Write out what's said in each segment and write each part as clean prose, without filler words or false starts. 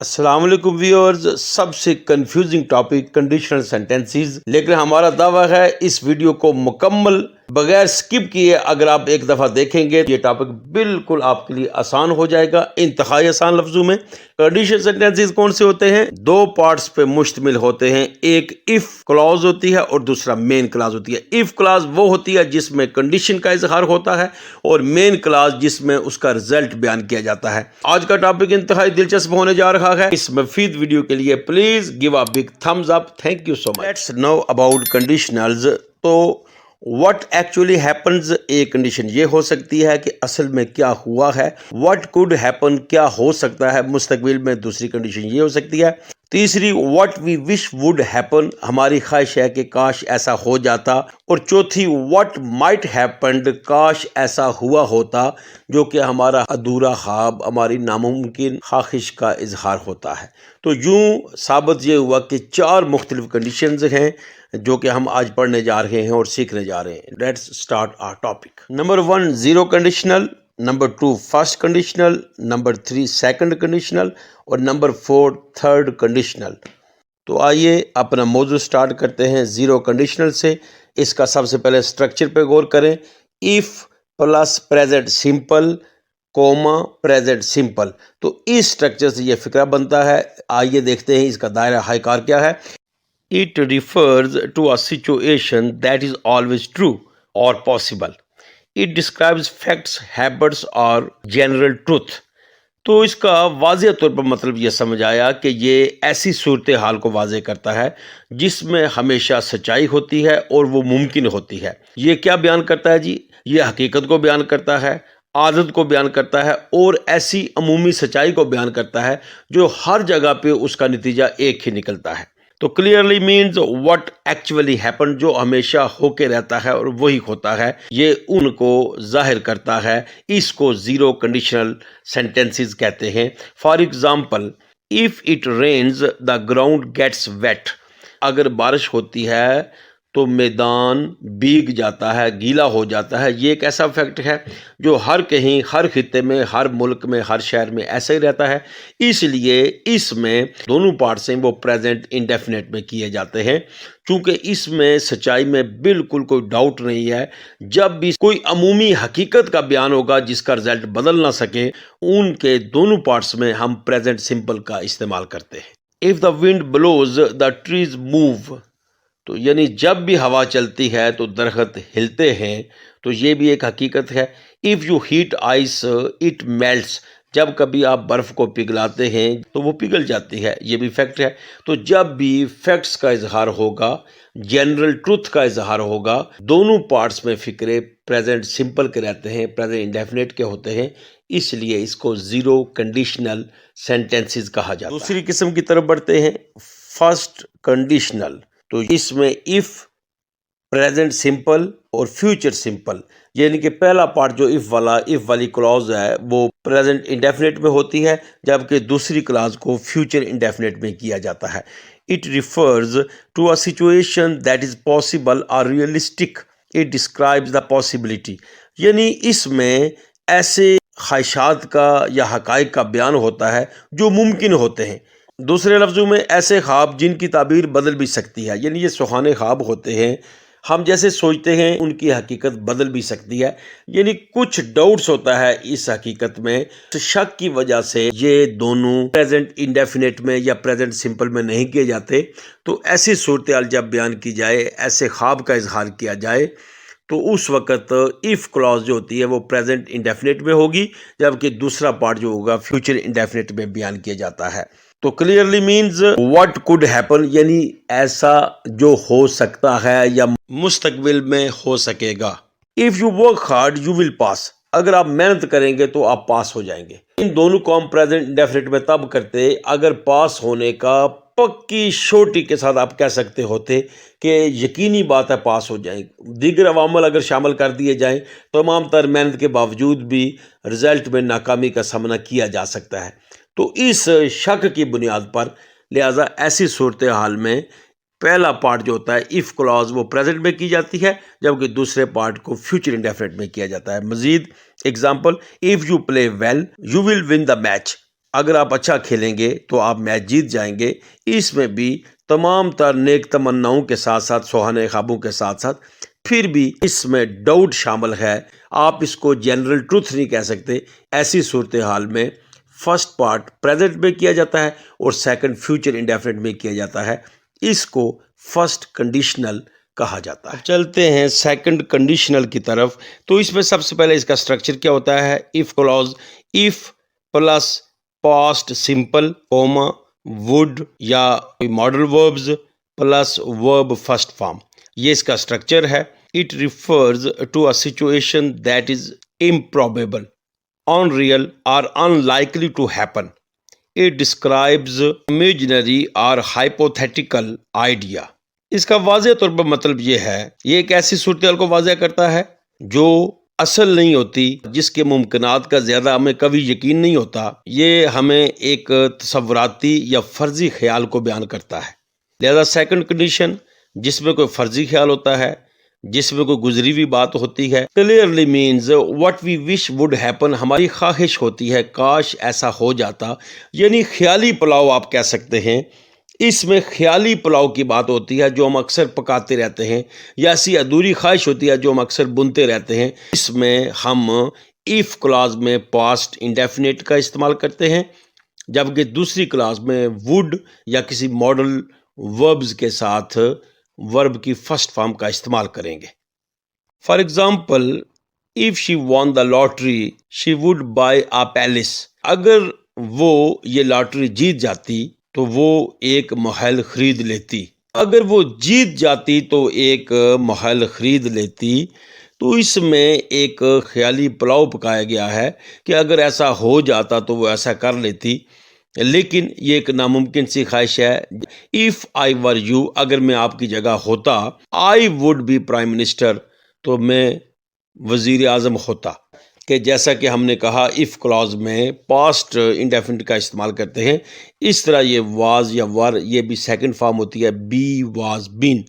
السلام علیکم ویورز، سب سے کنفیوزنگ ٹاپک کنڈیشنل سینٹینسز، لیکن ہمارا دعویٰ ہے اس ویڈیو کو مکمل بغیر سکپ کیے اگر آپ ایک دفعہ دیکھیں گے یہ ٹاپک بالکل آپ کے لیے آسان ہو جائے گا، انتہائی آسان لفظوں میں۔ کنڈیشنل سینٹینسز کون سے ہوتے ہیں؟ دو پارٹس پہ مشتمل ہوتے ہیں، ایک اف کلاز ہوتی ہے اور دوسرا مین کلاز ہوتی ہے۔ اف کلاز وہ ہوتی ہے جس میں کنڈیشن کا اظہار ہوتا ہے اور مین کلاز جس میں اس کا رزلٹ بیان کیا جاتا ہے۔ آج کا ٹاپک انتہائی دلچسپ ہونے جا رہا ہے، اس مفید ویڈیو کے لیے please give a big thumbs up, thank you so much. Let's know about conditionals. تو what actually happens، ایک کنڈیشن یہ ہو سکتی ہے کہ اصل میں کیا ہوا ہے، what could happen کیا ہو سکتا ہے مستقبل میں، دوسری کنڈیشن یہ ہو سکتی ہے۔ تیسری what we wish would happen، ہماری خواہش ہے کہ کاش ایسا ہو جاتا، اور چوتھی what might happened، کاش ایسا ہوا ہوتا، جو کہ ہمارا ادھورا خواب، ہماری ناممکن خواہش کا اظہار ہوتا ہے۔ تو یوں ثابت یہ ہوا کہ چار مختلف کنڈیشنز ہیں جو کہ ہم آج پڑھنے جا رہے ہیں اور سیکھنے جا رہے ہیں۔ Let's start our topic. Number 1 zero conditional, number 2 first conditional, number 3 second conditional اور نمبر 4 تھرڈ کنڈیشنل۔ تو آئیے اپنا موضوع سٹارٹ کرتے ہیں زیرو کنڈیشنل سے۔ اس کا سب سے پہلے سٹرکچر پہ غور کریں۔ ایف پلس پریزنٹ سمپل کوما پریزنٹ سمپل، تو اس سٹرکچر سے یہ فکرہ بنتا ہے۔ آئیے دیکھتے ہیں اس کا دائرہ ہائی کار کیا ہے۔ It refers to a situation that is always true or possible. It describes facts, habits or general truth. تو اس کا واضح طور پر مطلب یہ سمجھ آیا کہ یہ ایسی صورتحال کو واضح کرتا ہے جس میں ہمیشہ سچائی ہوتی ہے اور وہ ممکن ہوتی ہے۔ یہ کیا بیان کرتا ہے جی؟ یہ حقیقت کو بیان کرتا ہے، عادت کو بیان کرتا ہے اور ایسی عمومی سچائی کو بیان کرتا ہے جو ہر جگہ پہ اس کا نتیجہ ایک ہی نکلتا ہے۔ تو clearly means what actually happen, جو ہمیشہ ہو کے رہتا ہے اور وہی ہوتا ہے، یہ ان کو ظاہر کرتا ہے۔ اس کو زیرو کنڈیشنل سینٹینسز کہتے ہیں۔ For example, if it rains the ground gets wet، اگر بارش ہوتی ہے تو میدان بھیگ جاتا ہے، گیلا ہو جاتا ہے۔ یہ ایک ایسا فیکٹ ہے جو ہر کہیں، ہر خطے میں، ہر ملک میں، ہر شہر میں ایسا ہی رہتا ہے۔ اس لیے اس میں دونوں پارٹس ہیں وہ پریزنٹ انڈیفینٹ میں کیے جاتے ہیں، چونکہ اس میں سچائی میں بالکل کوئی ڈاؤٹ نہیں ہے۔ جب بھی کوئی عمومی حقیقت کا بیان ہوگا جس کا رزلٹ بدل نہ سکے، ان کے دونوں پارٹس میں ہم پریزنٹ سمپل کا استعمال کرتے ہیں۔ if the wind blows the trees move، تو یعنی جب بھی ہوا چلتی ہے تو درخت ہلتے ہیں، تو یہ بھی ایک حقیقت ہے۔ if you heat ice it melts، جب کبھی آپ برف کو پگھلاتے ہیں تو وہ پگھل جاتی ہے، یہ بھی فیکٹ ہے۔ تو جب بھی فیکٹس کا اظہار ہوگا، جنرل ٹروتھ کا اظہار ہوگا، دونوں پارٹس میں فکرے پریزنٹ سمپل کے رہتے ہیں، پریزنٹ انڈیفینٹ کے ہوتے ہیں، اس لیے اس کو زیرو کنڈیشنل سینٹینسز کہا جاتا ہے۔ دوسری قسم کی طرف بڑھتے ہیں، فرسٹ کنڈیشنل۔ تو اس میں if پریزنٹ سمپل اور فیوچر سمپل، یعنی کہ پہلا پارٹ جو if والی کلاز ہے وہ پریزنٹ انڈیفینٹ میں ہوتی ہے، جبکہ دوسری کلاز کو فیوچر انڈیفینٹ میں کیا جاتا ہے۔ It refers to a situation that is possible or realistic. It describes the possibility، یعنی اس میں ایسے خواہشات کا یا حقائق کا بیان ہوتا ہے جو ممکن ہوتے ہیں۔ دوسرے لفظوں میں ایسے خواب جن کی تعبیر بدل بھی سکتی ہے، یعنی یہ سہانے خواب ہوتے ہیں، ہم جیسے سوچتے ہیں ان کی حقیقت بدل بھی سکتی ہے، یعنی کچھ ڈاؤٹس ہوتا ہے اس حقیقت میں، شک کی وجہ سے یہ دونوں پریزنٹ انڈیفینٹ میں یا پریزنٹ سمپل میں نہیں کیے جاتے۔ تو ایسی صورتحال جب بیان کی جائے، ایسے خواب کا اظہار کیا جائے، تو اس وقت if کلاز جو ہوتی ہے وہ پریزنٹ انڈیفینٹ میں ہوگی، جبکہ دوسرا پارٹ جو ہوگا فیوچر انڈیفینٹ میں بیان کیا جاتا ہے۔ تو clearly means what could happen, یعنی ایسا جو ہو سکتا ہے یا مستقبل میں ہو سکے گا۔ if you work hard you will pass، اگر آپ محنت کریں گے تو آپ پاس ہو جائیں گے۔ ان دونوں کو ہم پریزنٹ انڈیفینٹ میں تب کرتے اگر پاس ہونے کا پکی شورٹی کے ساتھ آپ کہہ سکتے ہوتے کہ یقینی بات ہے پاس ہو جائیں گے۔ دیگر عوامل اگر شامل کر دیے جائیں تو تمام تر محنت کے باوجود بھی رزلٹ میں ناکامی کا سامنا کیا جا سکتا ہے۔ تو اس شک کی بنیاد پر لہٰذا ایسی صورتحال میں پہلا پارٹ جو ہوتا ہے if کلاز وہ پریزنٹ میں کی جاتی ہے، جبکہ دوسرے پارٹ کو فیوچر انڈیفینٹ میں کیا جاتا ہے۔ مزید example, if you play well you will win the match، اگر آپ اچھا کھیلیں گے تو آپ میچ جیت جائیں گے. اس میں بھی تمام تر نیک تمناؤں کے ساتھ ساتھ سہانے خوابوں کے ساتھ ساتھ پھر بھی اس میں ڈاؤٹ شامل ہے. آپ اس کو جنرل ٹروتھ نہیں کہہ سکتے. ایسی صورتحال میں فرسٹ پارٹ پریزنٹ میں کیا جاتا ہے اور سیکنڈ فیوچر انڈیفینٹ میں کیا جاتا ہے. اس کو فرسٹ کنڈیشنل کہا جاتا ہے. چلتے ہیں سیکنڈ کنڈیشنل کی طرف. تو اس میں سب سے پہلے اس کا سٹرکچر کیا ہوتا ہے؟ If clause, if plus past simple comma would یا modal verbs plus verb first form. یہ اس کا سٹرکچر ہے. It refers to a situation that is improbable, unreal or unlikely to happen. It describes imaginary or hypothetical idea. اس کا واضح طور پر مطلب یہ ہے، یہ ایک ایسی صورتحال کو واضح کرتا ہے جو اصل نہیں ہوتی، جس کے ممکنات کا زیادہ ہمیں کبھی یقین نہیں ہوتا. یہ ہمیں ایک تصوراتی یا فرضی خیال کو بیان کرتا ہے. لہذا سیکنڈ کنڈیشن جس میں کوئی فرضی خیال ہوتا ہے، جس میں کوئی گزری ہوئی بات ہوتی ہے، clearly means what we wish would happen, ہماری خواہش ہوتی ہے کاش ایسا ہو جاتا. یعنی خیالی پلاؤ آپ کہہ سکتے ہیں. اس میں خیالی پلاؤ کی بات ہوتی ہے جو ہم اکثر پکاتے رہتے ہیں، یا ایسی ادھوری خواہش ہوتی ہے جو ہم اکثر بنتے رہتے ہیں. اس میں ہم ایف کلاز میں پاسٹ انڈیفینٹ کا استعمال کرتے ہیں، جبکہ دوسری کلاس میں وڈ یا کسی ماڈل وربز کے ساتھ ورب کی فرسٹ فارم کا استعمال کریں گے. For example if she won the lottery she would buy a palace. اگر وہ یہ لاٹری جیت جاتی تو وہ ایک محل خرید لیتی. اگر وہ جیت جاتی تو ایک محل خرید لیتی. تو اس میں ایک خیالی پلاؤ پکایا گیا ہے کہ اگر ایسا ہو جاتا تو وہ ایسا کر لیتی، لیکن یہ ایک ناممکن سی خواہش ہے. if I were you، اگر میں آپ کی جگہ ہوتا، I would be prime minister، تو میں وزیر اعظم ہوتا. کہ جیسا کہ ہم نے کہا if کلاز میں پاسٹ انڈیفینٹ کا استعمال کرتے ہیں، اس طرح یہ was یا were یہ بھی سیکنڈ فارم ہوتی ہے be was been.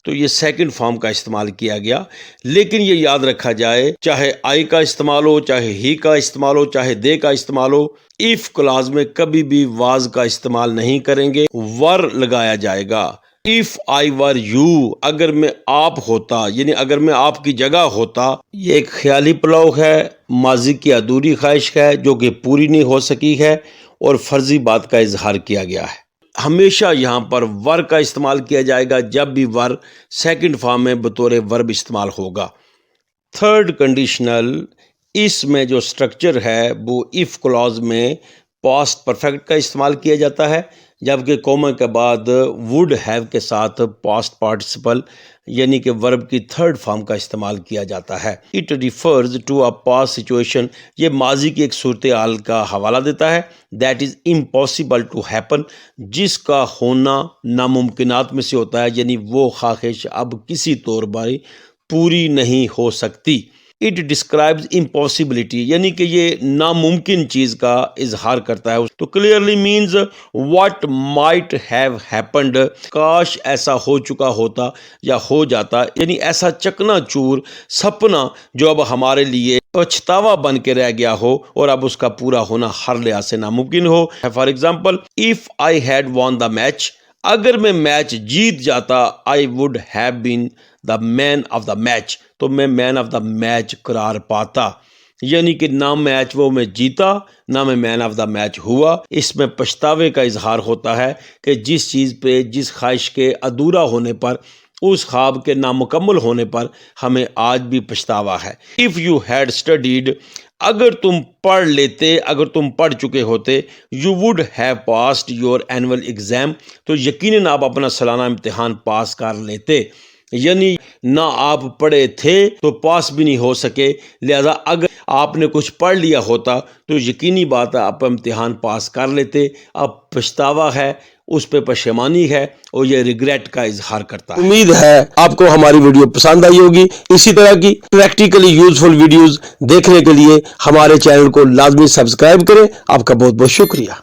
تو یہ سیکنڈ فارم کا استعمال کیا گیا. لیکن یہ یاد رکھا جائے، چاہے آئی کا استعمال ہو، چاہے ہی کا استعمال ہو، چاہے دے کا استعمال ہو، ایف کلاز میں کبھی بھی واز کا استعمال نہیں کریں گے، ور لگایا جائے گا. ایف آئی ور یو، اگر میں آپ ہوتا، یعنی اگر میں آپ کی جگہ ہوتا. یہ ایک خیالی پلاؤ ہے، ماضی کی ادھوری خواہش ہے جو کہ پوری نہیں ہو سکی ہے اور فرضی بات کا اظہار کیا گیا ہے. ہمیشہ یہاں پر ور کا استعمال کیا جائے گا جب بھی ور سیکنڈ فارم میں بطور ورب استعمال ہوگا. تھرڈ کنڈیشنل، اس میں جو سٹرکچر ہے وہ ایف کلاز میں پاسٹ پرفیکٹ کا استعمال کیا جاتا ہے، جبکہ کوما کے بعد وڈ ہیو کے ساتھ پاسٹ پارٹیسپل یعنی کہ ورب کی تھرڈ فارم کا استعمال کیا جاتا ہے. It refers to a past situation, یہ ماضی کی ایک صورتحال کا حوالہ دیتا ہے. That is impossible to happen, جس کا ہونا ناممکنات میں سے ہوتا ہے، یعنی وہ خواہش اب کسی طور پر پوری نہیں ہو سکتی. اٹ ڈسکرائبز امپاسبلٹی، یعنی کہ یہ ناممکن چیز کا اظہار کرتا ہے. تو clearly means what might have happened, کاش ایسا ہو چکا ہوتا یا ہو جاتا، یعنی ایسا چکنا چور سپنا جو اب ہمارے لیے پچھتاوا بن کے رہ گیا ہو اور اب اس کا پورا ہونا ہر لحاظ سے ناممکن ہو. For example if I had won the match، اگر میں میچ جیت جاتا، I would have been the man of the match، تو میں مین آف دا میچ قرار پاتا. یعنی کہ نہ میچ وہ میں جیتا، نہ میں مین آف دا میچ ہوا. اس میں پچھتاوے کا اظہار ہوتا ہے کہ جس چیز پہ، جس خواہش کے ادھورا ہونے پر، اس خواب کے نامکمل ہونے پر ہمیں آج بھی پچھتاوا ہے. if you had studied، اگر تم پڑھ لیتے، اگر تم پڑھ چکے ہوتے، you would have passed your annual exam، تو یقیناً آپ اپنا سالانہ امتحان پاس کر لیتے. یعنی نہ آپ پڑھے تھے تو پاس بھی نہیں ہو سکے، لہذا اگر آپ نے کچھ پڑھ لیا ہوتا تو یقینی بات ہے آپ امتحان پاس کر لیتے. اب پچھتاوا ہے، اس پہ پشیمانی ہے اور یہ ریگریٹ کا اظہار کرتا ہے. امید ہے آپ کو ہماری ویڈیو پسند آئی ہوگی. اسی طرح کی پریکٹیکلی یوزفل ویڈیوز دیکھنے کے لیے ہمارے چینل کو لازمی سبسکرائب کریں. آپ کا بہت بہت شکریہ.